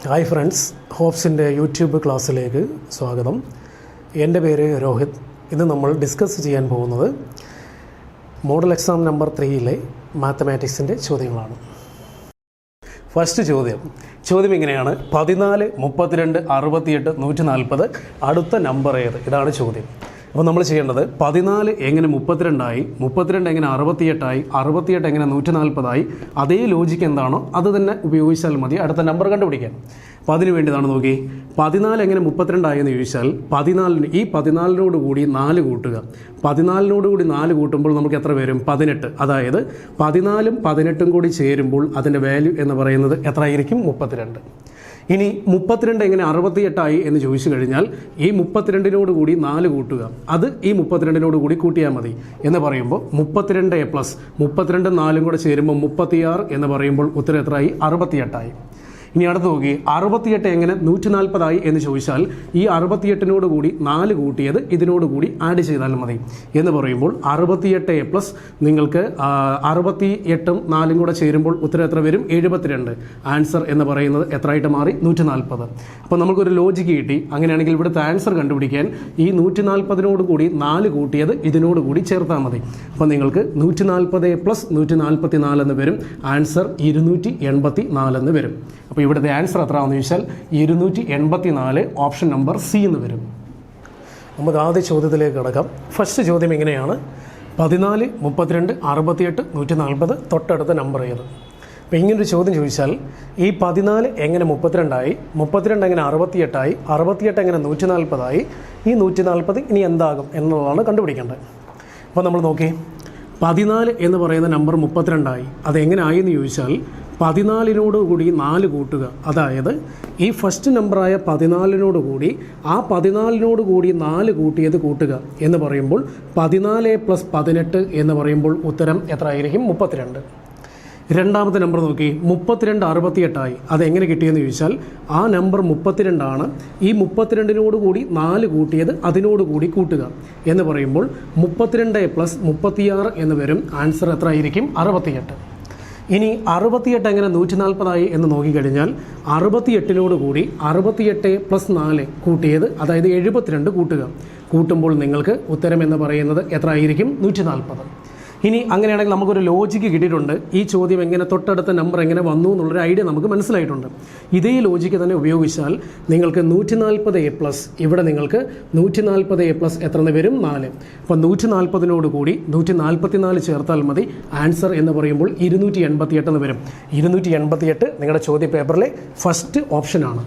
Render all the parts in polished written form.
Hi friends, ഹോപ്സിൻ്റെ YouTube ക്ലാസ്സിലേക്ക് സ്വാഗതം. എൻ്റെ പേര് രോഹിത്. ഇന്ന് നമ്മൾ ഡിസ്കസ് ചെയ്യാൻ പോകുന്നത് മോഡൽ എക്സാം നമ്പർ 3 മാത്തമാറ്റിക്സിൻ്റെ ചോദ്യങ്ങളാണ്. ഫസ്റ്റ് ചോദ്യം ഇങ്ങനെയാണ്: 14, 32, 68, 140 അടുത്ത നമ്പർ ഏത്? ഇതാണ് ചോദ്യം. അപ്പോൾ നമ്മൾ ചെയ്യേണ്ടത് 14 എങ്ങനെ 32 32 എങ്ങനെ 68 68 എങ്ങനെ 140 അതേ ലോജിക്ക് എന്താണോ അത് തന്നെ ഉപയോഗിച്ചാൽ മതി അടുത്ത നമ്പർ കണ്ടുപിടിക്കാൻ. അപ്പോൾ അതിന് വേണ്ടിയതാണ് നോക്കി. 14 എങ്ങനെ 32 എന്ന് ചോദിച്ചാൽ 14 ഈ 14നോട് കൂടി 4 കൂട്ടുക. 14നോട് കൂടി 4 കൂട്ടുമ്പോൾ നമുക്ക് എത്ര വരും? 18. അതായത് 14ഉം 18ഉം കൂടി ചേരുമ്പോൾ അതിൻ്റെ വാല്യൂ എന്ന് പറയുന്നത് എത്ര ആയിരിക്കും? 32. ഇനി 32 എങ്ങനെ 68 എന്ന് ചോദിച്ചു കഴിഞ്ഞാൽ ഈ 32നോട് കൂടി 4 കൂട്ടുക. അത് ഈ 32നോട് കൂടി കൂട്ടിയാൽ മതി എന്ന് പറയുമ്പോൾ 32 പ്ലസ് 32 4 കൂടെ ചേരുമ്പോൾ 36 എന്ന് പറയുമ്പോൾ ഉത്തരം എത്രയായി? 68. ഇനി അടുത്ത് നോക്കി, 68 എങ്ങനെ 140 എന്ന് ചോദിച്ചാൽ ഈ 68നോട് കൂടി 4 കൂട്ടിയത് ഇതിനോട് കൂടി ആഡ് ചെയ്താൽ മതി എന്ന് പറയുമ്പോൾ 68 പ്ലസ് നിങ്ങൾക്ക് 68ഉം 4ഉം കൂടെ ചേരുമ്പോൾ ഉത്തരം എത്ര വരും? 72. ആൻസർ എന്ന് പറയുന്നത് എത്രയായിട്ട് മാറി? 140. അപ്പോൾ നമുക്കൊരു ലോജിക്ക് കിട്ടി. അങ്ങനെയാണെങ്കിൽ ഇവിടുത്തെ ആൻസർ കണ്ടുപിടിക്കാൻ ഈ 140നോട് കൂടി 4 കൂട്ടിയത് ഇതിനോട് കൂടി ചേർത്താൽ മതി. അപ്പോൾ നിങ്ങൾക്ക് 140 പ്ലസ് 144 എന്ന് വരും. ആൻസർ 284 എന്ന് വരും. അപ്പോൾ ഇവിടുത്തെ ആൻസർ എത്രയാണെന്ന് ചോദിച്ചാൽ 284, ഓപ്ഷൻ നമ്പർ സി എന്ന് വരും. നമുക്ക് ആദ്യ ചോദ്യത്തിലേക്ക് കിടക്കാം. ഫസ്റ്റ് ചോദ്യം ഇങ്ങനെയാണ്: 14, 32, 68, 140 തൊട്ടടുത്ത നമ്പർ ഏത്? അപ്പോൾ ഇങ്ങനൊരു ചോദ്യം ചോദിച്ചാൽ ഈ 14 എങ്ങനെ 32 32 എങ്ങനെ 68 68 എങ്ങനെ 140 ഈ 140 ഇനി എന്താകും എന്നുള്ളതാണ് കണ്ടുപിടിക്കേണ്ടത്. അപ്പോൾ നമ്മൾ നോക്കി, 14 എന്ന് പറയുന്ന നമ്പർ 32 അതെങ്ങനെ ആയി എന്ന് ചോദിച്ചാൽ 14നോട് കൂടി 4 കൂട്ടുക. അതായത് ഈ ഫസ്റ്റ് നമ്പറായ 14നോട് കൂടി ആ 14നോട് കൂടി 4 കൂട്ടിയത് കൂട്ടുക എന്ന് പറയുമ്പോൾ 14 പ്ലസ് 18 എന്ന് പറയുമ്പോൾ ഉത്തരം എത്ര ആയിരിക്കും? 32. രണ്ടാമത്തെ നമ്പർ നോക്കി, 32 68 അതെങ്ങനെ കിട്ടിയെന്ന് ചോദിച്ചാൽ ആ നമ്പർ 32 ആണ്. ഈ 32നോട് കൂടി 4 കൂട്ടിയത് അതിനോട് കൂടി കൂട്ടുക എന്ന് പറയുമ്പോൾ 32 പ്ലസ് 36 എന്ന് വരും. ആൻസർ എത്ര ആയിരിക്കും? 68. ഇനി 68 എങ്ങനെ 140 എന്ന് നോക്കിക്കഴിഞ്ഞാൽ 68നോട് കൂടി 68 പ്ലസ് 4 കൂട്ടിയത് അതായത് 72 കൂട്ടുമ്പോൾ നിങ്ങൾക്ക് ഉത്തരം എന്ന് പറയുന്നത് എത്ര ആയിരിക്കും? 140. ഇനി അങ്ങനെയാണെങ്കിൽ നമുക്കൊരു ലോജിക്ക് കിട്ടിയിട്ടുണ്ട്. ഈ ചോദ്യം എങ്ങനെ തൊട്ടടുത്ത നമ്പർ എങ്ങനെ വന്നു എന്നുള്ളൊരു ഐഡിയ നമുക്ക് മനസ്സിലായിട്ടുണ്ട്. ഇതേ ലോജിക്ക് തന്നെ ഉപയോഗിച്ചാൽ നിങ്ങൾക്ക് 140 പ്ലസ് ഇവിടെ നിങ്ങൾക്ക് 140 പ്ലസ് എത്ര വരും? 4. അപ്പോൾ 140നോട് കൂടി 144 ചേർത്താൽ മതി. ആൻസർ എന്ന് പറയുമ്പോൾ 288 എന്ന് വരും. 288 നിങ്ങളുടെ ചോദ്യ പേപ്പറിലെ ഫസ്റ്റ് ഓപ്ഷനാണ്.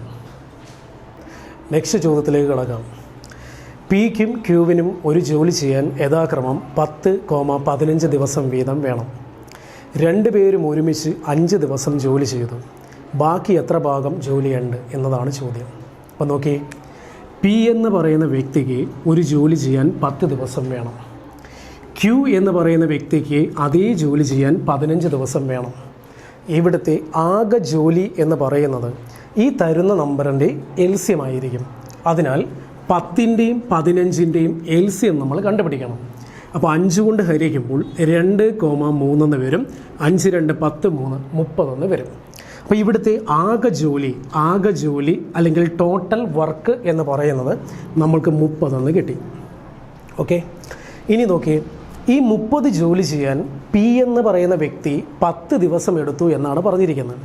നെക്സ്റ്റ് ചോദ്യത്തിലേക്ക് കടക്കാം. പിക്കും ക്യൂവിനും ഒരു ജോലി ചെയ്യാൻ യഥാക്രമം 10, 15 ദിവസം വീതം വേണം. രണ്ടുപേരും ഒരുമിച്ച് 5 ദിവസം ജോലി ചെയ്തു. ബാക്കി എത്ര ഭാഗം ജോലിയുണ്ട് എന്നതാണ് ചോദ്യം. അപ്പോൾ നോക്കി, പി എന്ന് പറയുന്ന വ്യക്തിക്ക് ഒരു ജോലി ചെയ്യാൻ 10 ദിവസം വേണം. ക്യൂ എന്ന് പറയുന്ന വ്യക്തിക്ക് അതേ ജോലി ചെയ്യാൻ 15 ദിവസം വേണം. ഇവിടുത്തെ ആകെ ജോലി എന്ന് പറയുന്നത് ഈ തരുന്ന നമ്പറിൻ്റെ LCM ആയിരിക്കും. അതിനാൽ 10ൻ്റെയും 15ൻ്റെയും LCM നമ്മൾ കണ്ടുപിടിക്കണം. അപ്പോൾ 5 കൊണ്ട് ഹരിക്കുമ്പോൾ 2,3 എന്ന് വരും. 5 2 10 3 30 എന്ന് വരും. അപ്പോൾ ഇവിടുത്തെ ആകെ ജോലി അല്ലെങ്കിൽ ടോട്ടൽ വർക്ക് എന്ന് പറയുന്നത് നമ്മൾക്ക് 30 എന്ന് കിട്ടി. ഓക്കെ, ഇനി നോക്കി, ഈ 30 ജോലി ചെയ്യാൻ പി എന്ന് പറയുന്ന വ്യക്തി 10 ദിവസം എടുത്തു എന്നാണ് പറഞ്ഞിരിക്കുന്നത്.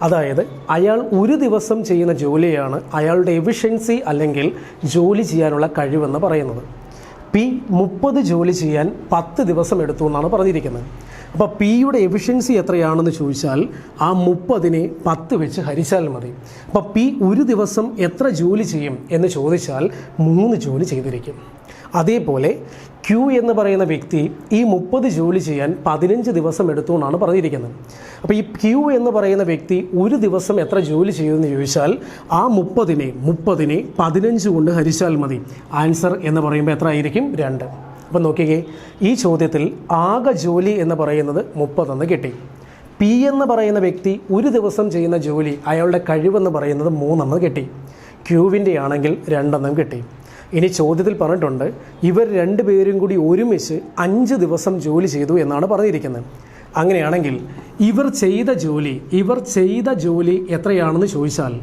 അതായത് അയാൾ ഒരു ദിവസം ചെയ്യുന്ന ജോലിയാണ് അയാളുടെ എഫിഷ്യൻസി അല്ലെങ്കിൽ ജോലി ചെയ്യാനുള്ള കഴിവെന്ന് പറയുന്നത്. പി 30 ജോലി ചെയ്യാൻ 10 ദിവസം എടുത്തു എന്നാണ് പറഞ്ഞിരിക്കുന്നത്. അപ്പോൾ പിയുടെ എഫിഷ്യൻസി എത്രയാണെന്ന് ചോദിച്ചാൽ ആ 30നെ 10 വെച്ച് ഹരിച്ചാൽ മതി. അപ്പോൾ പി ഒരു ദിവസം എത്ര ജോലി ചെയ്യും എന്ന് ചോദിച്ചാൽ 3 ജോലി ചെയ്തിരിക്കും. അതേപോലെ ക്യൂ എന്ന് പറയുന്ന വ്യക്തി ഈ 30 ജോലി ചെയ്യാൻ 15 ദിവസം എടുത്തു എന്നാണ് പറഞ്ഞിരിക്കുന്നത്. അപ്പോൾ ഈ ക്യൂ എന്ന് പറയുന്ന വ്യക്തി ഒരു ദിവസം എത്ര ജോലി ചെയ്യുമെന്ന് ചോദിച്ചാൽ ആ 30നെ 15 കൊണ്ട് ഹരിച്ചാൽ മതി. ആൻസർ എന്ന് പറയുമ്പോൾ എത്ര ആയിരിക്കും? 2. അപ്പം നോക്കിക്കേ, ഈ ചോദ്യത്തിൽ ആകെ ജോലി എന്ന് പറയുന്നത് 30 എന്ന് കിട്ടി. പി എന്ന് പറയുന്ന വ്യക്തി ഒരു ദിവസം ചെയ്യുന്ന ജോലി അയാളുടെ കഴിവെന്ന് പറയുന്നത് 3 എന്ന് കിട്ടി. ക്യൂവിൻ്റെ ആണെങ്കിൽ 2 എന്നും കിട്ടി. ഇനി ചോദ്യത്തിൽ പറഞ്ഞിട്ടുണ്ട് ഇവർ രണ്ടുപേരും കൂടി ഒരുമിച്ച് 5 ദിവസം ജോലി ചെയ്തു എന്നാണ് പറഞ്ഞിരിക്കുന്നത്. അങ്ങനെയാണെങ്കിൽ ഇവർ ചെയ്ത ജോലി എത്രയാണെന്ന് ചോദിച്ചാൽ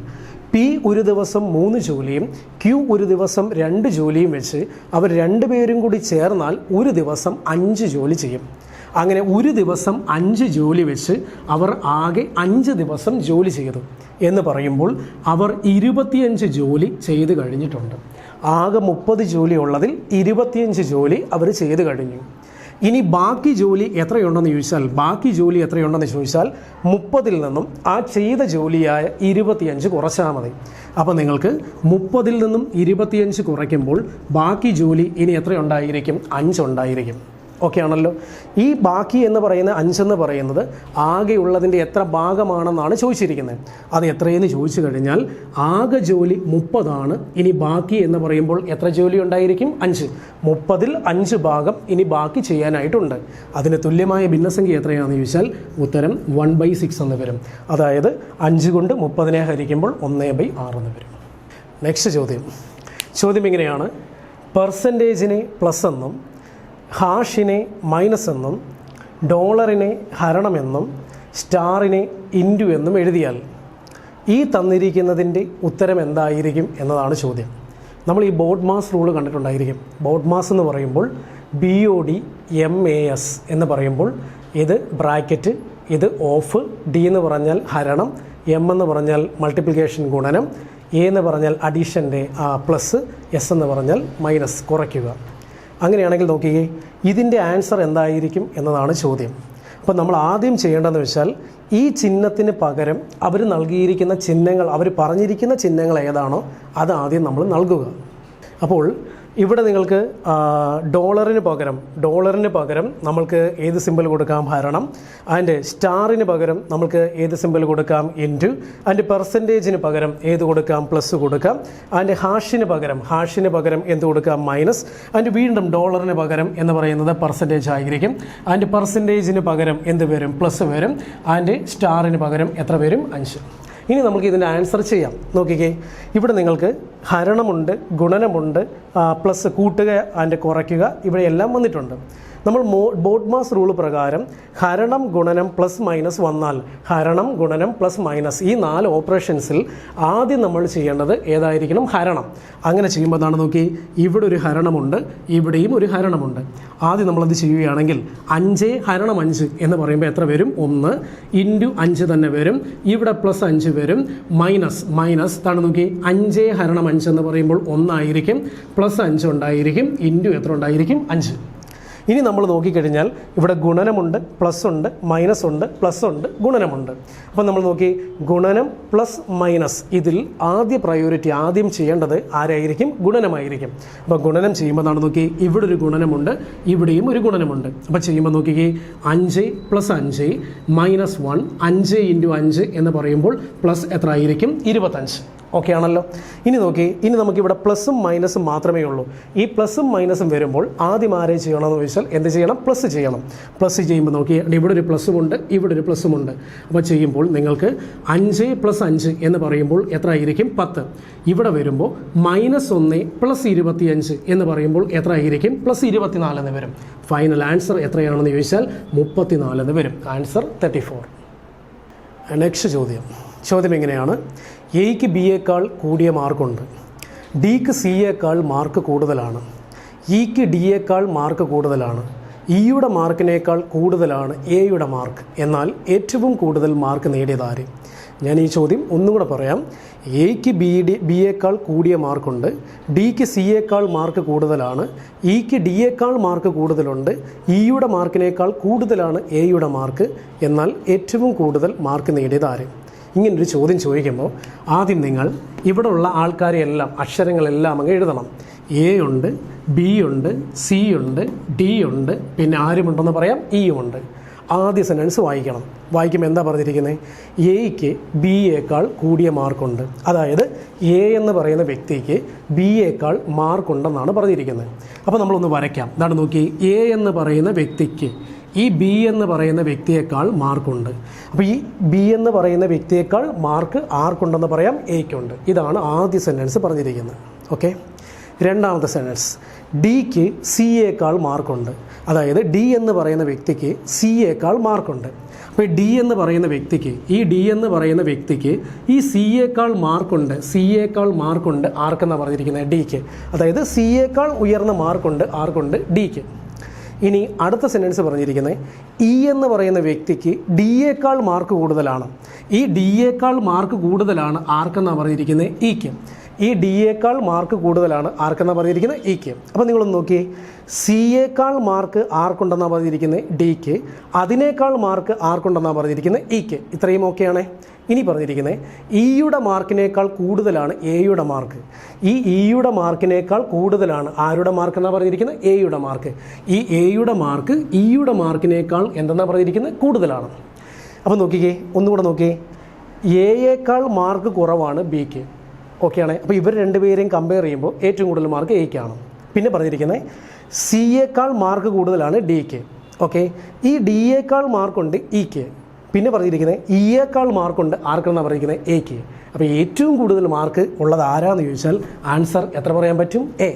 പി ഒരു ദിവസം 3 ജോലിയും ക്യു ഒരു ദിവസം 2 ജോലിയും വെച്ച് അവർ രണ്ടുപേരും കൂടി ചേർന്നാൽ ഒരു ദിവസം 5 ജോലി ചെയ്യും. അങ്ങനെ ഒരു ദിവസം 5 ജോലി വെച്ച് അവർ ആകെ 5 ദിവസം ജോലി ചെയ്തു എന്ന് പറയുമ്പോൾ അവർ 25 ജോലി ചെയ്ത് കഴിഞ്ഞിട്ടുണ്ട്. ആകെ 30 ജോലി ഉള്ളതിൽ 25 ജോലി അവർ ചെയ്ത് കഴിഞ്ഞു. ഇനി ബാക്കി ജോലി എത്രയുണ്ടെന്ന് ചോദിച്ചാൽ 30-ൽ നിന്നും ആ ചെയ്ത ജോലിയായ 25 കുറച്ചാൽ മതി. അപ്പോൾ നിങ്ങൾക്ക് 30-ൽ നിന്നും 25 കുറയ്ക്കുമ്പോൾ ബാക്കി ജോലി ഇനി എത്രയുണ്ടായിരിക്കും? 5 ഉണ്ടായിരിക്കും. ഓക്കെ ആണല്ലോ. ഈ ബാക്കി എന്ന് പറയുന്ന 5 എന്ന് പറയുന്നത് ആകെയുള്ളതിൻ്റെ എത്ര ഭാഗമാണെന്നാണ് ചോദിച്ചിരിക്കുന്നത്. അത് എത്രയെന്ന് ചോദിച്ചു കഴിഞ്ഞാൽ ആകെ ജോലി 30 ഇനി ബാക്കി എന്ന് പറയുമ്പോൾ എത്ര ജോലി ഉണ്ടായിരിക്കും? 5. 30-ൽ 5 ഭാഗം ഇനി ബാക്കി ചെയ്യാനായിട്ടുണ്ട്. അതിന് തുല്യമായ ഭിന്നസംഖ്യ എത്രയാണെന്ന് ചോദിച്ചാൽ ഉത്തരം 1/6 എന്ന് വരും. അതായത് 5 കൊണ്ട് 30-നെ ഹരിക്കുമ്പോൾ 1/6 എന്ന് വരും. നെക്സ്റ്റ് ചോദ്യം ഇങ്ങനെയാണ്. പെർസെൻറ്റേജിനെ പ്ലസ് എന്നും ഹാഷിനെ മൈനസ് എന്നും ഡോളറിനെ ഹരണമെന്നും സ്റ്റാറിനെ ഇൻറ്റു എന്നും എഴുതിയാൽ ഈ തന്നിരിക്കുന്നതിൻ്റെ ഉത്തരം എന്തായിരിക്കും എന്നതാണ് ചോദ്യം. നമ്മൾ ഈ ബോഡ് മാസ് റൂൾ കണ്ടിട്ടുണ്ടായിരിക്കും. ബോഡ് മാസ് എന്ന് പറയുമ്പോൾ BODMAS എന്ന് പറയുമ്പോൾ ഇത് ബ്രാക്കറ്റ്, ഇത് ഓഫ്, ഡി എന്ന് പറഞ്ഞാൽ ഹരണം, എം എന്ന് പറഞ്ഞാൽ മൾട്ടിപ്ലിക്കേഷൻ ഗുണനം, എ എന്ന് പറഞ്ഞാൽ അഡീഷൻ്റെ പ്ലസ്, എസ് എന്ന് പറഞ്ഞാൽ മൈനസ് കുറയ്ക്കുക. അങ്ങനെയാണെങ്കിൽ നോക്കിയേ ഇതിൻ്റെ ആൻസർ എന്തായിരിക്കും എന്നതാണ് ചോദ്യം. അപ്പോൾ നമ്മൾ ആദ്യം ചെയ്യേണ്ടതെന്ന് വെച്ചാൽ ഈ ചിഹ്നത്തിന് പകരം അവർ നൽകിയിരിക്കുന്ന ചിഹ്നങ്ങൾ, അവർ പറഞ്ഞിരിക്കുന്ന ചിഹ്നങ്ങൾ ഏതാണോ അത് ആദ്യം നമ്മൾ നൽകുക. അപ്പോൾ ഇവിടെ നിങ്ങൾക്ക് ഡോളറിന് പകരം നമ്മൾക്ക് ഏത് സിമ്പിൾ കൊടുക്കാം? ഹരണം. ആൻഡ് സ്റ്റാറിന് പകരം നമുക്ക് ഏത് സിമ്പിൾ കൊടുക്കാം? ഇൻറ്റു. ആൻഡ് പെർസെൻറ്റേജിന് പകരം ഏത് കൊടുക്കാം? പ്ലസ് കൊടുക്കാം. ആൻഡ് ഹാഷിന് പകരം എന്ത് കൊടുക്കാം? മൈനസ്. ആൻഡ് വീണ്ടും ഡോളറിന് പകരം എന്ന് പറയുന്നത് പെർസെൻറ്റേജ് ആയിരിക്കും. ആൻഡ് പെർസെൻറ്റേജിന് പകരം എന്ത് വരും? പ്ലസ് വരും. ആൻഡ് സ്റ്റാറിന് പകരം എത്ര വരും? 5. ഇനി നമുക്ക് ഇതിൻ്റെ ആൻസർ ചെയ്യാം. നോക്കിക്കേ, ഇവിടെ നിങ്ങൾക്ക് ഹരണമുണ്ട്, ഗുണനമുണ്ട്, പ്ലസ് കൂട്ടുക ആൻഡ് കുറയ്ക്കുക, ഇവിടെ എല്ലാം വന്നിട്ടുണ്ട്. നമ്മൾ ബോഡ് മാസ് റൂൾ പ്രകാരം ഹരണം ഗുണനം പ്ലസ് മൈനസ് വന്നാൽ ഹരണം ഗുണനം പ്ലസ് മൈനസ് ഈ 4 ഓപ്പറേഷൻസിൽ ആദ്യം നമ്മൾ ചെയ്യേണ്ടത് ഏതായിരിക്കണം? ഹരണം. അങ്ങനെ ചെയ്യുമ്പോൾ എന്താണ് നോക്കി, ഇവിടെ ഒരു ഹരണമുണ്ട്, ഇവിടെയും ഒരു ഹരണമുണ്ട്. ആദ്യം നമ്മളത് ചെയ്യുകയാണെങ്കിൽ 5 ഹരണം 5 എന്ന് പറയുമ്പോൾ എത്ര വരും? 1 ഇൻറ്റു 5 തന്നെ വരും. ഇവിടെ പ്ലസ് 5 വരും. മൈനസ് താണ് നോക്കി, 5 ഹരണം 5 എന്ന് പറയുമ്പോൾ 1 ആയിരിക്കും, പ്ലസ് 5 ഉണ്ടായിരിക്കും, ഇൻറ്റു എത്ര ഉണ്ടായിരിക്കും? 5. ഇനി നമ്മൾ നോക്കിക്കഴിഞ്ഞാൽ ഇവിടെ ഗുണനമുണ്ട്, പ്ലസ് ഉണ്ട്, മൈനസ് ഉണ്ട്, പ്ലസ് ഉണ്ട്, ഗുണനമുണ്ട്. അപ്പം നമ്മൾ നോക്കി ഗുണനം പ്ലസ് മൈനസ്, ഇതിൽ ആദ്യം ചെയ്യേണ്ടത് ആരായിരിക്കും? ഗുണനമായിരിക്കും. അപ്പോൾ ഗുണനം ചെയ്യുമ്പോൾ എന്താണ് നോക്കി, ഇവിടെ ഒരു ഗുണനമുണ്ട്, ഇവിടെയും ഒരു ഗുണനമുണ്ട്. അപ്പോൾ ചെയ്യുമ്പോൾ നോക്കിക്കേ 5 + 5 -1 5 × 5 എന്ന് പറയുമ്പോൾ പ്ലസ് എത്ര ആയിരിക്കും? 25. ഓക്കെ ആണല്ലോ. ഇനി നോക്കി, ഇനി നമുക്കിവിടെ പ്ലസും മൈനസും മാത്രമേ ഉള്ളൂ. ഈ പ്ലസും മൈനസും വരുമ്പോൾ ആദ്യം ആരെ ചെയ്യണമെന്ന് ചോദിച്ചാൽ എന്ത് ചെയ്യണം? പ്ലസ് ചെയ്യണം. പ്ലസ് ചെയ്യുമ്പോൾ നോക്കി, ഇവിടെ ഒരു പ്ലസുമുണ്ട്, ഇവിടെ ഒരു പ്ലസുമുണ്ട്. അപ്പോൾ ചെയ്യുമ്പോൾ നിങ്ങൾക്ക് 5 + 5 എന്ന് പറയുമ്പോൾ എത്ര ആയിരിക്കും? 10. ഇവിടെ വരുമ്പോൾ -1 + 25 എന്ന് പറയുമ്പോൾ എത്ര ആയിരിക്കും? +24 എന്ന് വരും. ഫൈനൽ ആൻസർ എത്രയാണെന്ന് ചോദിച്ചാൽ 34 എന്ന് വരും. ആൻസർ 34. നെക്സ്റ്റ് ചോദ്യം എങ്ങനെയാണ്? എയ്ക്ക് ബിയേക്കാൾ കൂടിയ മാർക്കുണ്ട്, ഡിക്ക് സിയേക്കാൾ മാർക്ക് കൂടുതലാണ്, ഇക്ക് ഡിയേക്കാൾ മാർക്ക് കൂടുതലാണ്, ഇയുടെ മാർക്കിനേക്കാൾ കൂടുതലാണ് എയുടെ മാർക്ക്. എന്നാൽ ഏറ്റവും കൂടുതൽ മാർക്ക് നേടിയതാര്? ഞാൻ ഈ ചോദ്യം ഒന്നും കൂടെ പറയാം. എയ്ക്ക് ബിയേക്കാൾ കൂടിയ മാർക്കുണ്ട്, ഡിക്ക് സിയേക്കാൾ മാർക്ക് കൂടുതലാണ്, ഇക്ക് ഡിയേക്കാൾ മാർക്ക് കൂടുതലുണ്ട്, ഇയുടെ മാർക്കിനേക്കാൾ കൂടുതലാണ് എയുടെ മാർക്ക്. എന്നാൽ ഏറ്റവും കൂടുതൽ മാർക്ക് നേടിയതാര്? ഇങ്ങനൊരു ചോദ്യം ചോദിക്കുമ്പോൾ ആദ്യം നിങ്ങൾ ഇവിടെ ഉള്ള ആൾക്കാരെ എല്ലാം, അക്ഷരങ്ങളെല്ലാം അങ്ങ് എഴുതണം. എ ഉണ്ട്, ബി ഉണ്ട്, സി ഉണ്ട്, ഡി ഉണ്ട്, പിന്നെ ആരുമുണ്ടെന്ന് പറയാം? ഇയുമുണ്ട്. ആദ്യ സെൻറ്റൻസ് വായിക്കണം. വായിക്കുമ്പോൾ എന്താ പറഞ്ഞിരിക്കുന്നത്? എയ്ക്ക് ബിയേക്കാൾ കൂടിയ മാർക്കുണ്ട്. അതായത് എ എന്ന് പറയുന്ന വ്യക്തിക്ക് ബിയേക്കാൾ മാർക്കുണ്ടെന്നാണ് പറഞ്ഞിരിക്കുന്നത്. അപ്പോൾ നമ്മളൊന്ന് വരയ്ക്കാം. ഇതാണ് നോക്കി, എ എന്ന് പറയുന്ന വ്യക്തിക്ക് ഈ ബി എന്ന് പറയുന്ന വ്യക്തിയേക്കാൾ മാർക്കുണ്ട്. അപ്പോൾ ഈ ബി എന്ന് പറയുന്ന വ്യക്തിയേക്കാൾ മാർക്ക് ആർക്കുണ്ടെന്ന് പറയാം? എയ്ക്കുണ്ട്. ഇതാണ് ആദ്യ സെൻറ്റൻസ് പറഞ്ഞിരിക്കുന്നത്. ഓക്കെ. രണ്ടാമത്തെ സെൻറ്റൻസ്, ഡിക്ക് സിയേക്കാൾ മാർക്കുണ്ട്. അതായത് ഡി എന്ന് പറയുന്ന വ്യക്തിക്ക് സിയേക്കാൾ മാർക്കുണ്ട്. അപ്പോൾ ഡി എന്ന് പറയുന്ന വ്യക്തിക്ക് ഈ സിയേക്കാൾ മാർക്കുണ്ട് ആർക്കെന്നാണ് പറഞ്ഞിരിക്കുന്നത്? ഡിക്ക്. അതായത് സിയേക്കാൾ ഉയർന്ന മാർക്കുണ്ട് ആർക്കുണ്ട്? ഡിക്ക്. ഇനി അടുത്ത സെൻറ്റൻസ് പറഞ്ഞിരിക്കുന്നത് ഇ എന്ന് പറയുന്ന വ്യക്തിക്ക് ഡിയേക്കാൾ മാർക്ക് കൂടുതലാണ്. ഈ ഡിയേക്കാൾ മാർക്ക് കൂടുതലാണ് ആർക്കെന്നാണ് പറഞ്ഞിരിക്കുന്നത്? ഇക്ക്. ഈ ഡിയേക്കാൾ മാർക്ക് കൂടുതലാണ് ആർക്കെന്നാണ് പറഞ്ഞിരിക്കുന്നത്? ഇക്ക്. അപ്പോൾ നിങ്ങളൊന്ന് നോക്കിയേ, സിയേക്കാൾ മാർക്ക് ആർക്കുണ്ടെന്നാണ് പറഞ്ഞിരിക്കുന്നത്? ഡിക്ക്. അതിനേക്കാൾ മാർക്ക് ആർക്കുണ്ടെന്നാണ് പറഞ്ഞിരിക്കുന്നത്? ഇക്ക്. ഇത്രയും ഓക്കെയാണേ. ഇനി പറഞ്ഞിരിക്കുന്നത് ഇയുടെ മാർക്കിനേക്കാൾ കൂടുതലാണ് എയുടെ മാർക്ക്. ഈ ഇയുടെ മാർക്കിനേക്കാൾ കൂടുതലാണ് ആരുടെ മാർക്ക് എന്നാണ് പറഞ്ഞിരിക്കുന്നത്? എയുടെ മാർക്ക്. ഈ എയുടെ മാർക്ക് ഇയുടെ മാർക്കിനേക്കാൾ എന്തെന്നാണ് പറഞ്ഞിരിക്കുന്നത്? കൂടുതലാണ്. അപ്പോൾ നോക്കിക്കേ, ഒന്നുകൂടെ നോക്കിയേ, എയേക്കാൾ മാർക്ക് കുറവാണ് ബിക്ക്. ഓക്കെയാണ്. അപ്പോൾ ഇവർ രണ്ടുപേരെയും കമ്പയർ ചെയ്യുമ്പോൾ ഏറ്റവും കൂടുതൽ മാർക്ക് എയ്ക്കാണ്. പിന്നെ പറഞ്ഞിരിക്കുന്നത് സിയേക്കാൾ മാർക്ക് കൂടുതലാണ് ഡിക്ക്. ഓക്കെ, ഈ ഡിയേക്കാൾ മാർക്കുണ്ട് ഇക്ക്. പിന്നെ പറഞ്ഞിരിക്കുന്നത് ഇയേക്കാൾ മാർക്കുണ്ട് ആർക്കെന്നാണ് പറഞ്ഞിരിക്കുന്നത്? എയ്ക്ക്. അപ്പോൾ ഏറ്റവും കൂടുതൽ മാർക്ക് ഉള്ളത് ആരാന്ന് ചോദിച്ചാൽ ആൻസർ എത്ര പറയാൻ പറ്റും? എ.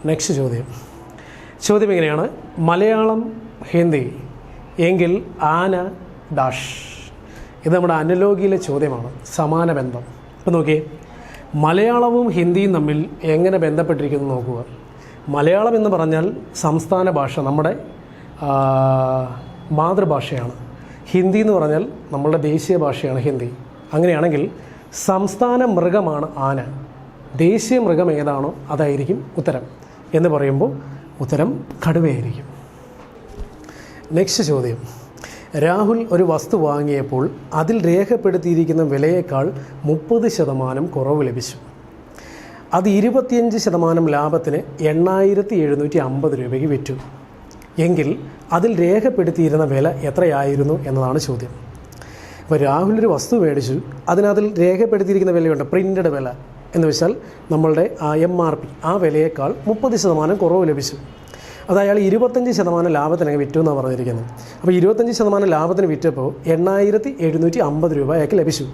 നെക്സ്റ്റ് ചോദ്യം എങ്ങനെയാണ്? മലയാളം ഹിന്ദി എങ്കിൽ ആന ഡാഷ്. ഇത് നമ്മുടെ അനലോഗിയിലെ ചോദ്യമാണ്, സമാന ബന്ധം. അപ്പോൾ നോക്കിയേ, മലയാളവും ഹിന്ദിയും തമ്മിൽ എങ്ങനെ ബന്ധപ്പെട്ടിരിക്കുന്നു നോക്കുക. മലയാളം എന്ന് പറഞ്ഞാൽ സംസ്ഥാന ഭാഷ, നമ്മുടെ മാതൃഭാഷയാണ്. ഹിന്ദി എന്ന് പറഞ്ഞാൽ നമ്മളുടെ ദേശീയ ഭാഷയാണ് ഹിന്ദി. അങ്ങനെയാണെങ്കിൽ സംസ്ഥാന മൃഗമാണ് ആന. ദേശീയ മൃഗം ഏതാണോ അതായിരിക്കും ഉത്തരം. എന്ന് പറയുമ്പോൾ ഉത്തരം കടുവയായിരിക്കും. നെക്സ്റ്റ് ചോദ്യം, രാഹുൽ ഒരു വസ്തു വാങ്ങിയപ്പോൾ അതിൽ രേഖപ്പെടുത്തിയിരിക്കുന്ന വിലയേക്കാൾ 30% കുറവ് ലഭിച്ചു. അത് 25% ലാഭത്തിന് 8,750 രൂപയ്ക്ക് വിറ്റു എങ്കിൽ അതിൽ രേഖപ്പെടുത്തിയിരുന്ന വില എത്രയായിരുന്നു എന്നതാണ് ചോദ്യം. അപ്പോൾ രാഹുൽ ഒരു വസ്തു മേടിച്ചു, അതിനതിൽ രേഖപ്പെടുത്തിയിരിക്കുന്ന വിലയുണ്ട്, പ്രിൻ്റഡ് വില എന്ന് വെച്ചാൽ നമ്മളുടെ MRP, ആ വിലയേക്കാൾ 30% കുറവ് ലഭിച്ചു. അത് അയാൾ 25% ലാഭത്തിന് വിറ്റു എന്നാണ് പറഞ്ഞിരിക്കുന്നത്. അപ്പോൾ 25% ലാഭത്തിന് വിറ്റപ്പോൾ 8,750 രൂപ അയാൾക്ക് ലഭിച്ചു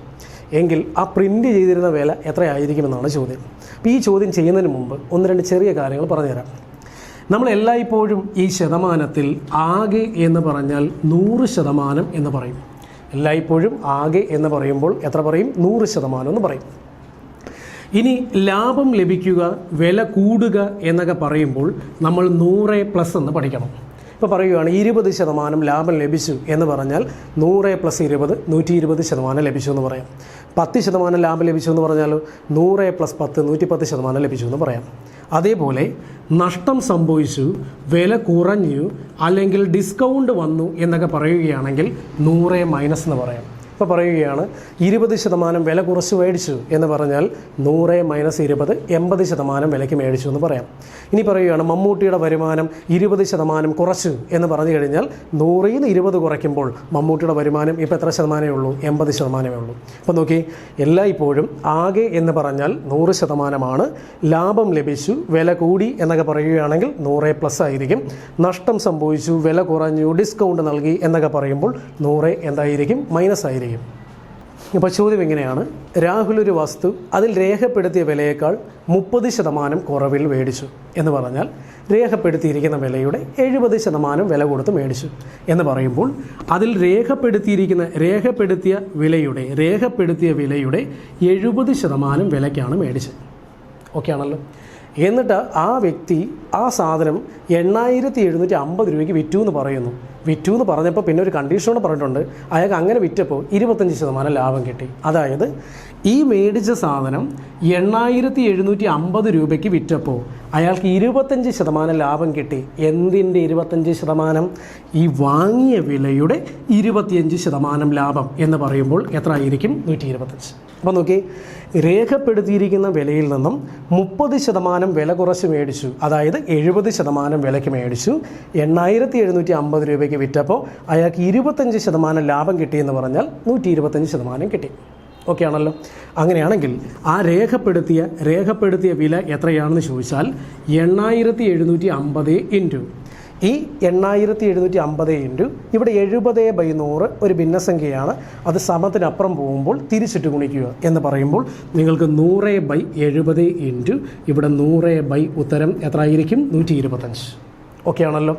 എങ്കിൽ ആ പ്രിൻ്റ് ചെയ്തിരുന്ന വില എത്രയായിരിക്കുമെന്നാണ് ചോദ്യം. അപ്പോൾ ഈ ചോദ്യം ചെയ്യുന്നതിന് മുമ്പ് 1-2 ചെറിയ കാര്യങ്ങൾ പറഞ്ഞുതരാം. നമ്മൾ എല്ലായ്പ്പോഴും ഈ ശതമാനത്തിൽ ആകെ എന്ന് പറഞ്ഞാൽ 100% എന്ന് പറയും. എല്ലായ്പ്പോഴും ആകെ എന്ന് പറയുമ്പോൾ എത്ര പറയും? 100% എന്ന് പറയും. ഇനി ലാഭം ലഭിക്കുക, വില കൂടുക എന്നൊക്കെ പറയുമ്പോൾ നമ്മൾ 100+ എന്ന് പഠിക്കണം. ഇപ്പോൾ പറയുകയാണ് 20% ലാഭം ലഭിച്ചു എന്ന് പറഞ്ഞാൽ 100 + 20 120% ലഭിച്ചു എന്ന് പറയാം. 10% ലാഭം ലഭിച്ചു എന്ന് പറഞ്ഞാൽ 100 + 10 110% ലഭിച്ചു എന്ന് പറയാം. അതേപോലെ നഷ്ടം സംഭവിച്ചു, വില കുറഞ്ഞു, അല്ലെങ്കിൽ ഡിസ്കൗണ്ട് വന്നു എന്നൊക്കെ പറയുകയാണെങ്കിൽ 100- എന്ന് പറയാം. ഇപ്പോൾ പറയുകയാണ് 20% വില കുറച്ച് മേടിച്ചു എന്ന് പറഞ്ഞാൽ 100 - 20 80% വിലയ്ക്ക് മേടിച്ചു എന്ന് പറയാം. ഇനി പറയുകയാണ് മമ്മൂട്ടിയുടെ വരുമാനം 20% കുറച്ചു എന്ന് പറഞ്ഞു കഴിഞ്ഞാൽ 100 - 20 കുറയ്ക്കുമ്പോൾ മമ്മൂട്ടിയുടെ വരുമാനം ഇപ്പോൾ എത്ര ശതമാനമേ ഉള്ളൂ? 80% ഉള്ളൂ. അപ്പോൾ നോക്കി, എല്ലായ്പ്പോഴും ആകെ എന്ന് പറഞ്ഞാൽ 100%. ലാഭം ലഭിച്ചു, വില കൂടി എന്നൊക്കെ പറയുകയാണെങ്കിൽ 100+ ആയിരിക്കും. നഷ്ടം സംഭവിച്ചു, വില കുറഞ്ഞു, ഡിസ്കൗണ്ട് നൽകി എന്നൊക്കെ പറയുമ്പോൾ 100 എന്തായിരിക്കും? മൈനസ് ആയിരിക്കും. ഇപ്പോൾ ചോദ്യം എങ്ങനെയാണ്? രാഹുൽ ഒരു വസ്തു അതിൽ രേഖപ്പെടുത്തിയ വിലയേക്കാൾ 30% കുറവിൽ മേടിച്ചു എന്ന് പറഞ്ഞാൽ രേഖപ്പെടുത്തിയിരിക്കുന്ന വിലയുടെ 70% വില കൊടുത്ത് മേടിച്ചു എന്ന് പറയുമ്പോൾ അതിൽ രേഖപ്പെടുത്തിയ വിലയുടെ 70% വിലയ്ക്കാണ് മേടിച്ചത്. ഓക്കെ ആണല്ലോ. എന്നിട്ട് ആ വ്യക്തി ആ സാധനം 8,750 രൂപയ്ക്ക് വിറ്റു എന്ന് പറയുന്നു. വിറ്റു എന്ന് പറഞ്ഞപ്പോൾ പിന്നെ ഒരു കണ്ടീഷനോട് പറഞ്ഞിട്ടുണ്ട്, അയാൾക്ക് അങ്ങനെ വിറ്റപ്പോൾ 25% ലാഭം കിട്ടി. അതായത് ഈ മേടിച്ച സാധനം 8,750 രൂപയ്ക്ക് വിറ്റപ്പോൾ അയാൾക്ക് 25% ലാഭം കിട്ടി. എന്തിൻ്റെ 25%? ഈ വാങ്ങിയ വിലയുടെ 25% ലാഭം എന്ന് പറയുമ്പോൾ എത്ര ആയിരിക്കും? 125. അപ്പോൾ നോക്കി, രേഖപ്പെടുത്തിയിരിക്കുന്ന വിലയിൽ നിന്നും 30% വില കുറച്ച് മേടിച്ചു, അതായത് 70% വിലയ്ക്ക് മേടിച്ചു. 8,750 രൂപയ്ക്ക് വിറ്റപ്പോൾ അയാൾക്ക് 25% ലാഭം കിട്ടിയെന്ന് പറഞ്ഞാൽ 125% കിട്ടി. ഓക്കെ ആണല്ലോ. അങ്ങനെയാണെങ്കിൽ ആ രേഖപ്പെടുത്തിയ വില എത്രയാണെന്ന് ചോദിച്ചാൽ 8,750 ഇൻറ്റു ഈ 8,750 ഇൻറ്റു ഇവിടെ 70/100 ഒരു ഭിന്നസംഖ്യയാണ്. അത് സമത്തിനപ്പുറം പോകുമ്പോൾ തിരിച്ചിട്ട് ഗുണിക്കുക എന്ന് പറയുമ്പോൾ നിങ്ങൾക്ക് 100/70 ഇൻറ്റു ഇവിടെ 100/ ഉത്തരം എത്ര ആയിരിക്കും? 125. ഓക്കെ ആണല്ലോ.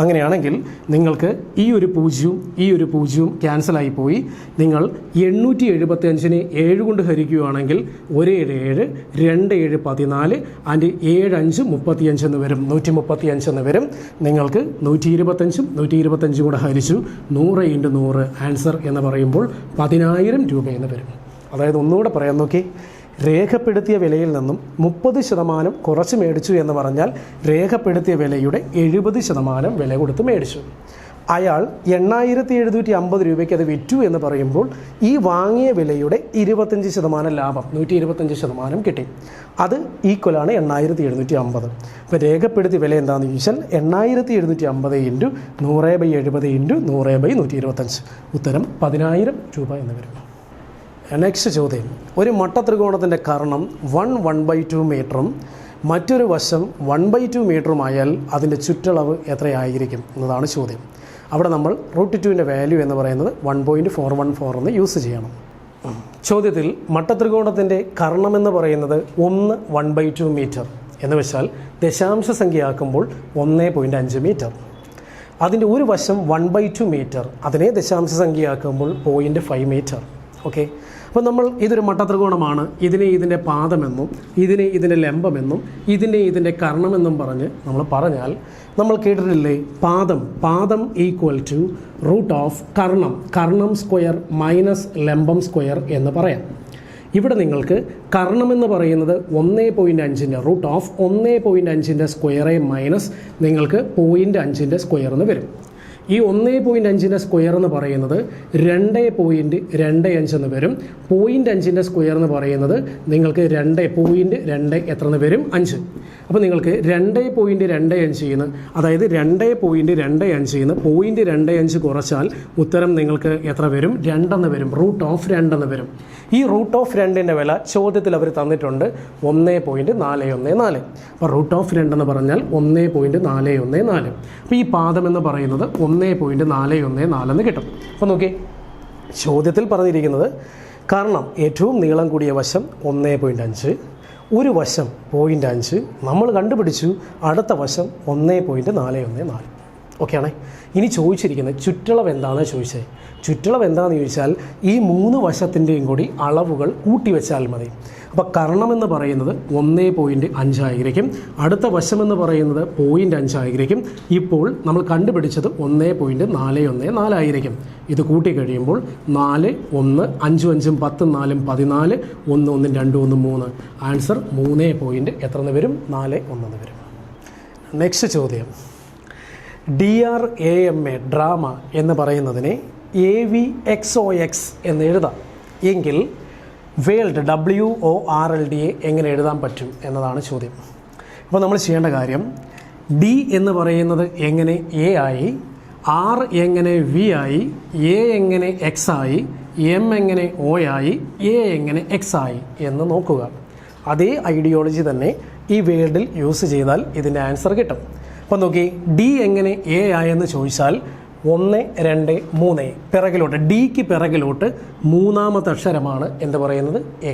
അങ്ങനെയാണെങ്കിൽ നിങ്ങൾക്ക് ഈ ഒരു പൂജ്യവും ക്യാൻസലായിപ്പോയി. നിങ്ങൾ 875-നെ 7 കൊണ്ട് ഹരിക്കുകയാണെങ്കിൽ 1 7 2 7 14 ആൻഡ് 7 5 35 എന്ന് വരും. 135 എന്ന് വരും. നിങ്ങൾക്ക് 125 കൂടെ ഹരിച്ചു 100 × 100 ആൻസർ എന്ന് പറയുമ്പോൾ 10,000 രൂപ എന്ന് വരും. അതായത് ഒന്നുകൂടെ പറയാൻ നോക്കി, രേഖപ്പെടുത്തിയ വിലയിൽ നിന്നും 30% കുറച്ച് മേടിച്ചു എന്ന് പറഞ്ഞാൽ രേഖപ്പെടുത്തിയ വിലയുടെ 70% വില കൊടുത്ത് മേടിച്ചു. അയാൾ 8,750 രൂപയ്ക്ക് അത് വിറ്റു എന്ന് പറയുമ്പോൾ ഈ വാങ്ങിയ വിലയുടെ 25% ലാഭം 125% കിട്ടി. അത് ഈക്വലാണ് 8,750. ഇപ്പോൾ രേഖപ്പെടുത്തിയ വില എന്താണെന്ന് ചോദിച്ചാൽ 8,750 × 100/70 × 100/125. ഉത്തരം 10,000 രൂപ എന്ന് വരും. നെക്സ്റ്റ് ചോദ്യം, ഒരു മട്ടത്രികോണത്തിൻ്റെ കർണം 1/2 മീറ്ററും മറ്റൊരു വശം 1/2 മീറ്ററുമായാൽ അതിൻ്റെ ചുറ്റളവ് എത്രയായിരിക്കും എന്നതാണ് ചോദ്യം. അവിടെ നമ്മൾ √2ൻ്റെ വാല്യൂ എന്ന് പറയുന്നത് 1.414 എന്ന് യൂസ് ചെയ്യണം. ചോദ്യത്തിൽ മട്ടത്രികോണത്തിൻ്റെ കർണം എന്ന് പറയുന്നത് 1/2 മീറ്റർ എന്ന് വെച്ചാൽ ദശാംശ സംഖ്യയാക്കുമ്പോൾ 1.5 മീറ്റർ. അതിൻ്റെ ഒരു വശം 1/2 മീറ്റർ, അതിനെ ദശാംശ സംഖ്യയാക്കുമ്പോൾ 0.5 മീറ്റർ. ഓക്കെ, അപ്പോൾ നമ്മൾ ഇതൊരു മട്ടത്രികോണമാണ്, ഇതിനെ ഇതിൻ്റെ പാദമെന്നും ഇതിനെ ഇതിൻ്റെ ലംബമെന്നും ഇതിൻ്റെ കർണമെന്നും നമ്മൾ പറഞ്ഞാൽ നമ്മൾ കേട്ടിട്ടില്ലേ, പാദം equal to √ Karnam square minus ലംബം സ്ക്വയർ എന്ന് പറയാം. ഇവിടെ നിങ്ങൾക്ക് കർണമെന്ന് പറയുന്നത് 1.5ൻ്റെ √1.5ൻ്റെ സ്ക്വയറെ മൈനസ് നിങ്ങൾക്ക് 0.5ൻ്റെ സ്ക്വയർ എന്ന് വരും. ഈ 1.5ൻ്റെ സ്ക്വയർ എന്ന് പറയുന്നത് 2.25 എന്ന് വരും. 0.5ൻ്റെ സ്ക്വയർ എന്ന് പറയുന്നത് നിങ്ങൾക്ക് 2.2 എത്ര എന്ന് വരും, 5. അപ്പോൾ നിങ്ങൾക്ക് 2.25 അതായത് 2.25 0.25 കുറച്ചാൽ ഉത്തരം നിങ്ങൾക്ക് എത്ര വരും, 2 എന്ന് വരും. √2 എന്ന് വരും. ഈ √2ൻ്റെ വില ചോദ്യത്തിൽ അവർ തന്നിട്ടുണ്ട് 1.414. അപ്പോൾ √2 എന്ന് പറഞ്ഞാൽ 1.414. അപ്പോൾ ഈ പാദം എന്ന് പറയുന്നത് 1.414 എന്ന് കിട്ടും. അപ്പോൾ നോക്കി, ചോദ്യത്തിൽ പറഞ്ഞിരിക്കുന്നത് കാരണം ഏറ്റവും നീളം കൂടിയ വശം 1.5, ഒരു വശം 0.5, നമ്മൾ കണ്ടുപിടിച്ചു അടുത്ത വശം 1.414. ഓക്കെ ആണേ. ഇനി ചോദിച്ചിരിക്കുന്നത് ചുറ്റളവ് എന്താണെന്ന് ചോദിച്ചത്. ചുറ്റളവ് എന്താണെന്ന് ചോദിച്ചാൽ ഈ 3 വശത്തിൻ്റെയും കൂടി അളവുകൾ കൂട്ടിവെച്ചാൽ മതി. അപ്പോൾ കർണമെന്ന് പറയുന്നത് 1.5 ആയിരിക്കും, അടുത്ത വശമെന്ന് പറയുന്നത് 0.5 ആയിരിക്കും. ഇപ്പോൾ നമ്മൾ കണ്ടുപിടിച്ചത് 1.414 ആയിരിക്കും. ഇത് കൂട്ടിക്കഴിയുമ്പോൾ 4 1 5 5 10 4 14 1 1 2 1 3 ആൻസർ 3 എത്ര എന്ന് വരും, 4 1 എന്ന് വരും. നെക്സ്റ്റ് ചോദ്യം, DRAMA ഡ്രാമ എന്ന് പറയുന്നതിനെ AVXOX എന്ന് എഴുതാം എങ്കിൽ വേൾഡ് WORLD എങ്ങനെ എഴുതാൻ പറ്റും എന്നതാണ് ചോദ്യം. അപ്പോൾ നമ്മൾ ചെയ്യേണ്ട കാര്യം, D എന്ന് പറയുന്നത് എങ്ങനെ A ആയി, R എങ്ങനെ V ആയി, A എങ്ങനെ X ആയി, M എങ്ങനെ O ആയി, A എങ്ങനെ X ആയി എന്ന് നോക്കുക. അതേ ഐഡിയോളജി തന്നെ ഈ വേൾഡിൽ യൂസ് ചെയ്താൽ ഇതിൻ്റെ ആൻസർ കിട്ടും. അപ്പോൾ നോക്കി, D എങ്ങനെ A ആയെന്ന് ചോദിച്ചാൽ 1 2 3 പിറകിലോട്ട്, ഡിക്ക് പിറകിലോട്ട് 3ാമത്തെ അക്ഷരമാണ് എന്ന് പറയുന്നത് A.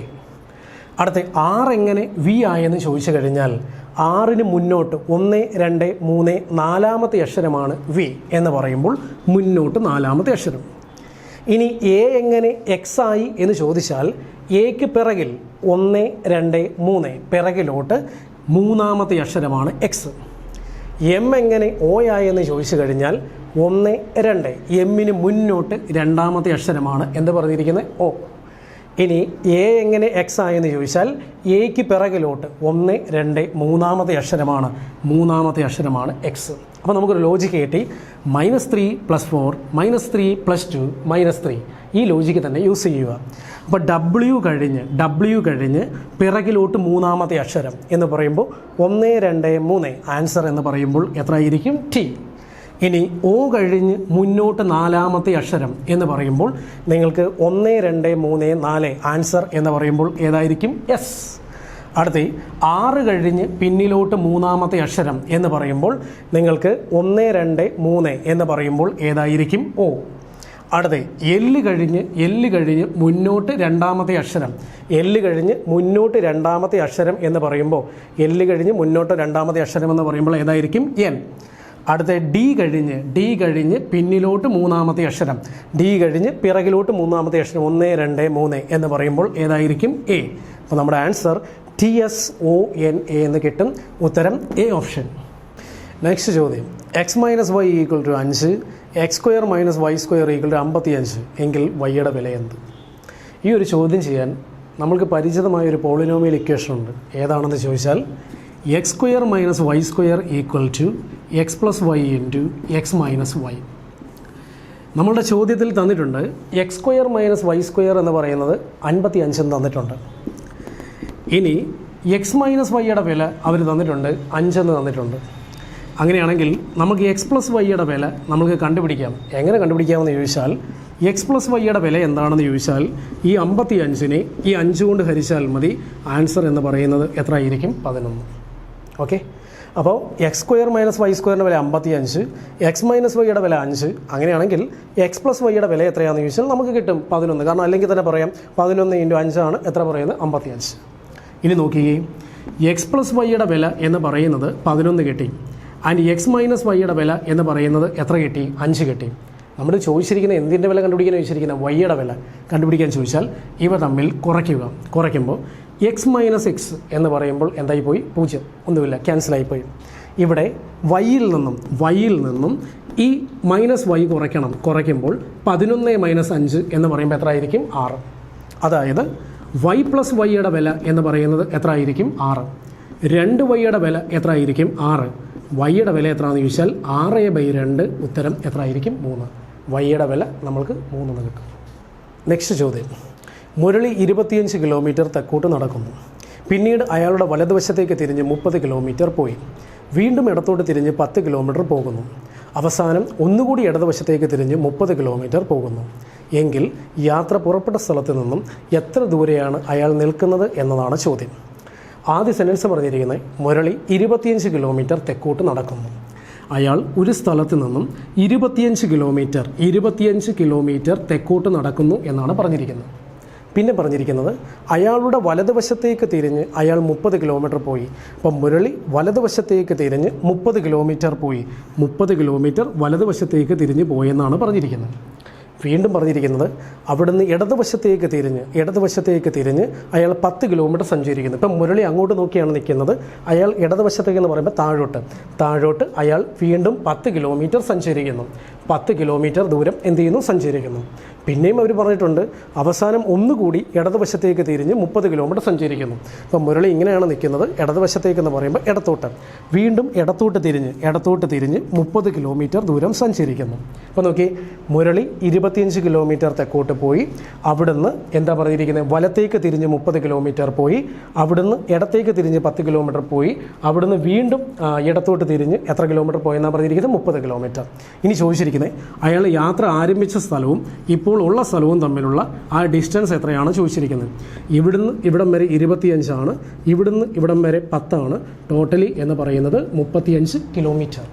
അടുത്ത R എങ്ങനെ V ആയെന്ന് ചോദിച്ചു കഴിഞ്ഞാൽ ആറിന് മുന്നോട്ട് 1 2 3 4ാമത്തെ അക്ഷരമാണ് V എന്ന് പറയുമ്പോൾ മുന്നോട്ട് 4ാമത്തെ അക്ഷരം. ഇനി A എങ്ങനെ X ആയി എന്ന് ചോദിച്ചാൽ Aക്ക് പിറകിൽ 1 2 3 പിറകിലോട്ട് 3ാമത്തെ അക്ഷരമാണ് X. M എങ്ങനെ O ആയി എന്ന് ചോദിച്ചു കഴിഞ്ഞാൽ 1 2 എമ്മിന് മുന്നോട്ട് 2ാമത്തെ അക്ഷരമാണ് എന്ന് പറഞ്ഞിരിക്കുന്നത് O. ഇനി A എങ്ങനെ X ആയെന്ന് ചോദിച്ചാൽ Aക്ക് പിറകിലോട്ട് 1 2 3ാമത്തെ അക്ഷരമാണ് X. അപ്പോൾ നമുക്കൊരു ലോജിക്ക് കിട്ടി, -3 + 4 -3 + 2 -3. ഈ ലോജിക്ക് തന്നെ യൂസ് ചെയ്യുക. അപ്പോൾ W കഴിഞ്ഞ് പിറകിലോട്ട് 3ാമത്തെ അക്ഷരം എന്ന് പറയുമ്പോൾ 1 2 3 ആൻസർ എന്ന് പറയുമ്പോൾ എത്രയായിരിക്കും, T. ഇനി O കഴിഞ്ഞ് മുന്നോട്ട് 4ാമത്തെ അക്ഷരം എന്ന് പറയുമ്പോൾ നിങ്ങൾക്ക് 1 2 3 4 ആൻസർ എന്ന് പറയുമ്പോൾ ഏതായിരിക്കും, S. അടുത്ത 6 കഴിഞ്ഞ് പിന്നിലോട്ട് 3ാമത്തെ അക്ഷരം എന്ന് പറയുമ്പോൾ നിങ്ങൾക്ക് 1 2 3 എന്ന് പറയുമ്പോൾ ഏതായിരിക്കും, O. അടുത്ത L കഴിഞ്ഞ് മുന്നോട്ട് 2ാമത്തെ അക്ഷരം, L കഴിഞ്ഞ് മുന്നോട്ട് 2ാമത്തെ അക്ഷരം എന്ന് പറയുമ്പോൾ L കഴിഞ്ഞ് മുന്നോട്ട് 2ാമത്തെ അക്ഷരം എന്ന് പറയുമ്പോൾ ഏതായിരിക്കും, N. അടുത്ത ഡി കഴിഞ്ഞ് പിന്നിലോട്ട് മൂന്നാമത്തെ അക്ഷരം, ഡി കഴിഞ്ഞ് പിറകിലോട്ട് മൂന്നാമത്തെ അക്ഷരം 1, 2, 3 എന്ന് പറയുമ്പോൾ ഏതായിരിക്കും? എ. അപ്പോൾ നമ്മുടെ ആൻസർ TSONA എന്ന് കിട്ടും. ഉത്തരം എ ഓപ്ഷൻ. നെക്സ്റ്റ് ചോദ്യം, x - y = 5, x² - y² = 55 എങ്കിൽ വൈയുടെ വില എന്ത്? ഈ ഒരു ചോദ്യം ചെയ്യാൻ നമ്മൾക്ക് പരിചിതമായൊരു പോളിനോമിയൽ ഇക്വേഷൻ ഉണ്ട്. ഏതാണെന്ന് ചോദിച്ചാൽ x² - y² = x + y × x - y. നമ്മളുടെ ചോദ്യത്തിൽ തന്നിട്ടുണ്ട് x² - y² എന്ന് പറയുന്നത് 55 എന്ന് തന്നിട്ടുണ്ട്. ഇനി x - y വില അവർ തന്നിട്ടുണ്ട് 5 എന്ന് തന്നിട്ടുണ്ട്. അങ്ങനെയാണെങ്കിൽ നമുക്ക് x + y വില നമുക്ക് കണ്ടുപിടിക്കാം. എങ്ങനെ കണ്ടുപിടിക്കാമെന്ന് ചോദിച്ചാൽ x + y വില എന്താണെന്ന് ചോദിച്ചാൽ ഈ 55നെ ഈ 5 കൊണ്ട് ഹരിച്ചാൽ മതി. ആൻസർ എന്ന് പറയുന്നത് എത്ര ആയിരിക്കും? 11. ഓക്കെ, അപ്പോൾ x² - y² വില 55, x - y വില 5. അങ്ങനെയാണെങ്കിൽ x + y വില എത്രയാണെന്ന് ചോദിച്ചാൽ നമുക്ക് കിട്ടും 11. കാരണം അല്ലെങ്കിൽ തന്നെ പറയാം 11 × 5 ആണ് എത്ര പറയുന്നത്? 55. ഇനി നോക്കിയേ, x + y വില എന്ന് പറയുന്നത് 11 കിട്ടി. ആൻഡ് x - y വില എന്ന് പറയുന്നത് എത്ര കിട്ടി? 5 കിട്ടി. നമ്മൾ ചോദിച്ചിരിക്കുന്ന എന്തിൻ്റെ വില കണ്ടുപിടിക്കാൻ ചോദിച്ചിരിക്കുന്നത്? വൈയുടെ വില കണ്ടുപിടിക്കാൻ ചോദിച്ചാൽ ഇവ തമ്മിൽ കുറയ്ക്കുമ്പോൾ x - x എന്ന് പറയുമ്പോൾ എന്തായി പോയി? 0. ഒന്നുമില്ല, ക്യാൻസലായിപ്പോയി. ഇവിടെ വൈയിൽ നിന്നും ഈ -y കുറയ്ക്കുമ്പോൾ 11 - 5 എന്ന് പറയുമ്പോൾ എത്ര ആയിരിക്കും? 6. അതായത് y + y വില എന്ന് പറയുന്നത് എത്ര ആയിരിക്കും? 6. 2y വില എത്ര ആയിരിക്കും? 6. വൈയുടെ വില എത്രയാണെന്ന് ചോദിച്ചാൽ 6/2. ഉത്തരം എത്ര ആയിരിക്കും? 3. വൈയുടെ വില നമ്മൾക്ക് 3 കിട്ടും. നെക്സ്റ്റ് ചോദ്യം, മുരളി 25 കിലോമീറ്റർ തെക്കോട്ട് നടക്കുന്നു. പിന്നീട് അയാളുടെ വലതുവശത്തേക്ക് തിരിഞ്ഞ് 30 കിലോമീറ്റർ പോയി. വീണ്ടും ഇടത്തോട്ട് തിരിഞ്ഞ് 10 കിലോമീറ്റർ പോകുന്നു. അവസാനം ഒന്നുകൂടി ഇടതുവശത്തേക്ക് തിരിഞ്ഞ് 30 കിലോമീറ്റർ പോകുന്നു. എങ്കിൽ യാത്ര പുറപ്പെട്ട സ്ഥലത്ത് നിന്നും എത്ര ദൂരെയാണ് അയാൾ നിൽക്കുന്നത് എന്നതാണ് ചോദ്യം. ആദ്യ സെൻറ്റൻസ് പറഞ്ഞിരിക്കുന്നത് മുരളി 25 കിലോമീറ്റർ തെക്കോട്ട് നടക്കുന്നു. അയാൾ ഒരു സ്ഥലത്ത് നിന്നും 25 കിലോമീറ്റർ തെക്കോട്ട് നടക്കുന്നു എന്നാണ് പറഞ്ഞിരിക്കുന്നത്. പിന്നെ പറഞ്ഞിരിക്കുന്നത് അയാളുടെ വലതുവശത്തേക്ക് തിരിഞ്ഞ് അയാൾ 30 കിലോമീറ്റർ പോയി. അപ്പം മുരളി വലതുവശത്തേക്ക് തിരിഞ്ഞ് 30 കിലോമീറ്റർ പോയി. 30 കിലോമീറ്റർ വലതുവശത്തേക്ക് തിരിഞ്ഞ് പോയെന്നാണ് പറഞ്ഞിരിക്കുന്നത്. വീണ്ടും പറഞ്ഞിരിക്കുന്നത് അവിടുന്ന് ഇടതുവശത്തേക്ക് തിരിഞ്ഞ് അയാൾ 10 കിലോമീറ്റർ സഞ്ചരിക്കുന്നു. ഇപ്പം മുരളി അങ്ങോട്ട് നോക്കിയാണ് നിൽക്കുന്നത്. അയാൾ ഇടതുവശത്തേക്ക് എന്ന് പറയുമ്പോൾ താഴോട്ട് അയാൾ വീണ്ടും 10 കിലോമീറ്റർ സഞ്ചരിക്കുന്നു. 10 കിലോമീറ്റർ ദൂരം എന്ത് ചെയ്യുന്നു? സഞ്ചരിക്കുന്നു. പിന്നെയും അവർ പറഞ്ഞിട്ടുണ്ട് അവസാനം ഒന്നുകൂടി ഇടതുവശത്തേക്ക് തിരിഞ്ഞ് 30 കിലോമീറ്റർ സഞ്ചരിക്കുന്നു. അപ്പം മുരളി ഇങ്ങനെയാണ് നിൽക്കുന്നത്, ഇടതുവശത്തേക്ക് എന്ന് പറയുമ്പോൾ ഇടത്തോട്ട്. വീണ്ടും ഇടത്തോട്ട് തിരിഞ്ഞ് 30 കിലോമീറ്റർ ദൂരം സഞ്ചരിക്കുന്നു. അപ്പോൾ നോക്കി, മുരളി 25 കിലോമീറ്റർ തെക്കോട്ട് പോയി. അവിടുന്ന് എന്താ പറഞ്ഞിരിക്കുന്നത്? വലത്തേക്ക് തിരിഞ്ഞ് 30 കിലോമീറ്റർ പോയി. അവിടുന്ന് ഇടത്തേക്ക് തിരിഞ്ഞ് 10 കിലോമീറ്റർ പോയി. അവിടുന്ന് വീണ്ടും ഇടത്തോട്ട് തിരിഞ്ഞ് എത്ര കിലോമീറ്റർ പോയെന്നാണ് പറഞ്ഞിരിക്കുന്നത്? 30 കിലോമീറ്റർ. ഇനി ചോദിച്ചിരിക്കുന്നത് അയാൾ യാത്ര ആരംഭിച്ച സ്ഥലവും ഇപ്പോൾ ഉള്ള സ്ഥലവും തമ്മിലുള്ള ആ ഡിസ്റ്റൻസ് എത്രയാണ് ചോദിച്ചിരിക്കുന്നത്. ഇവിടുന്ന് ഇവിടം വരെ 25 ആണ്, ഇവിടുന്ന് ഇവിടം വരെ 10 ആണ്. ടോട്ടലി എന്ന് പറയുന്നത് 35 കിലോമീറ്റർ.